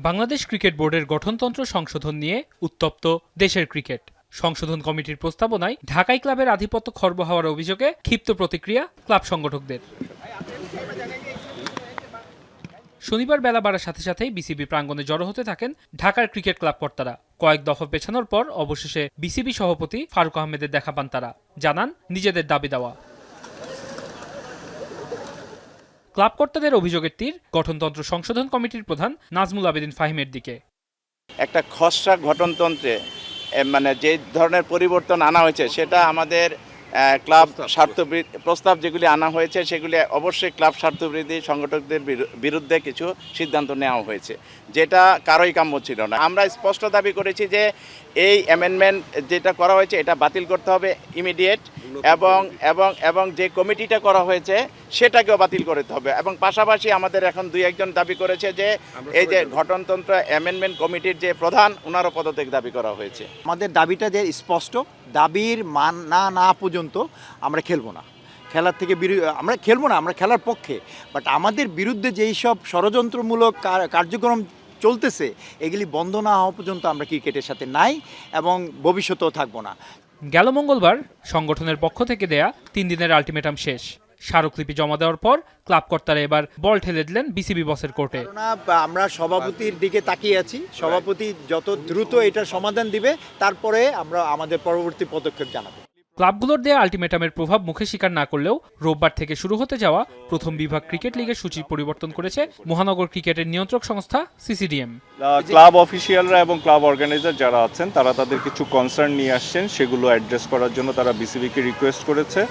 Bangladesh cricket বোর্ডের গঠনতন্ত্র সংশোধন নিয়ে উত্তপ্ত দেশের ক্রিকেট। সংশোধন কমিটির প্রস্তাবনায় ঢাকাই ক্লাবের আধিপত্য খর্ব হওয়ার অভিযোগে ক্ষিপ্ত প্রতিক্রিয়া ক্লাব সংগঠকদের। শনিবার বেলা বাড়ার সাথে সাথেই বিসিবি প্রাঙ্গণে জড়ো হতে থাকেন ঢাকার ক্রিকেট ক্লাব কর্তারা। কয়েক দফা পেছানোর পর অবশেষে বিসিবি সভাপতি ফারুক আহমেদের দেখা পান তারা, জানান নিজেদের দাবি দেওয়া। ক্লাব কর্তাদের অভিযোগের তীর গঠনতন্ত্র সংশোধন কমিটির প্রধান নাজমুল আবেদিন ফাহিমের দিকে। একটা খসড়া গঠনতন্ত্রে মানে যে ধরনের পরিবর্তন আনা হয়েছে সেটা আমাদের ক্লাব স্বার্থবৃদ্ধি প্রস্তাব যেগুলি আনা হয়েছে সেগুলি অবশ্যই ক্লাব স্বার্থবৃদ্ধি সংগঠকদের বিরুদ্ধে কিছু সিদ্ধান্ত নেওয়া হয়েছে, যেটা কারোই কাম্য ছিল না। আমরা স্পষ্ট দাবি করেছি যে এই অ্যামেন্ডমেন্ট যেটা করা হয়েছে এটা বাতিল করতে হবে ইমিডিয়েট, এবং যে কমিটিটা করা হয়েছে সেটাকেও বাতিল করতে হবে। এবং পাশাপাশি আমাদের এখন দুই একজন দাবি করেছে যে এই যে গঠনতন্ত্র অ্যামেন্ডমেন্ট কমিটির যে প্রধান ওনারও পদত্যাগ দাবি করা হয়েছে। আমাদের দাবিটা যে স্পষ্ট, দাবির মান না পর্যন্ত আমরা খেলবো না। খেলার থেকে আমরা খেলবো না, আমরা খেলার পক্ষে, বাট আমাদের বিরুদ্ধে যেই সব ষড়যন্ত্রমূলক কার্যক্রম চলতেছে এগুলি বন্ধ না হওয়া পর্যন্ত আমরা ক্রিকেটের সাথে নাই এবং ভবিষ্যতেও থাকবো না। গেল মঙ্গলবার সংগঠনের পক্ষ থেকে দেয়া 3 দিনের আলটিমেটাম শেষ। স্মারকলিপি জমা দেওয়ার পর ক্লাব কর্তারা এবার বল ঠেলে দিলেন বিসিবি বসের কোর্টে। আমরা সভাপতির দিকে তাকিয়ে আছি, সভাপতি যত দ্রুত এটার সমাধান দিবে তারপরে আমরা আমাদের পরবর্তী পদক্ষেপ জানাবো। ক্লাবগুলোর দেয়া আলটিমেটামের প্রভাব মুখে স্বীকার না করলেও রোববার থেকে শুরু হতে যাওয়া প্রথম বিভাগ ক্রিকেট লিগের সূচি পরিবর্তন করেছে মহানগর ক্রিকেটের নিয়ন্ত্রক সংস্থা সিসিডিএম। ক্লাব অফিসিয়ালরা এবং ক্লাব অর্গানাইজার যারা আছেন তারা তাদের কিছু কনসার্ন নিয়ে আসছেন, সেগুলো অ্যাড্রেস করার জন্য তারা বিসিবিকে রিকোয়েস্ট করেছে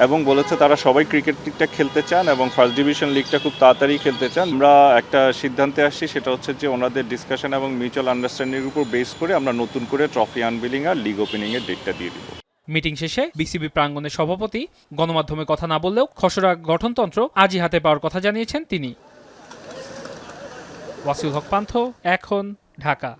এবং বলেছে তারা সবাই ক্রিকেট লিগটা খেলতে চান এবং ফার্স্ট ডিভিশন লিগটা খুব তাড়াতাড়ি খেলতে চান। আমরা একটা সিদ্ধান্তে আসছি, সেটা হচ্ছে যে ওনাদের ডিসকাশন এবং মিউচুয়াল আন্ডারস্ট্যান্ডিংয়ের উপর বেস করে আমরা নতুন করে ট্রফি আনভিলিং আর লিগ ওপেনিংয়ের ডেটটা দিয়ে দিব। মিটিং শেষে বিসিবি প্রাঙ্গণের সভাপতি গণমাধ্যমে কথা না বললেও খসড়া গঠনতন্ত্র আজই হাতে পাওয়ার কথা জানিয়েছেন তিনি। ওয়াসিউল হক পান্থ, এখন, ঢাকা।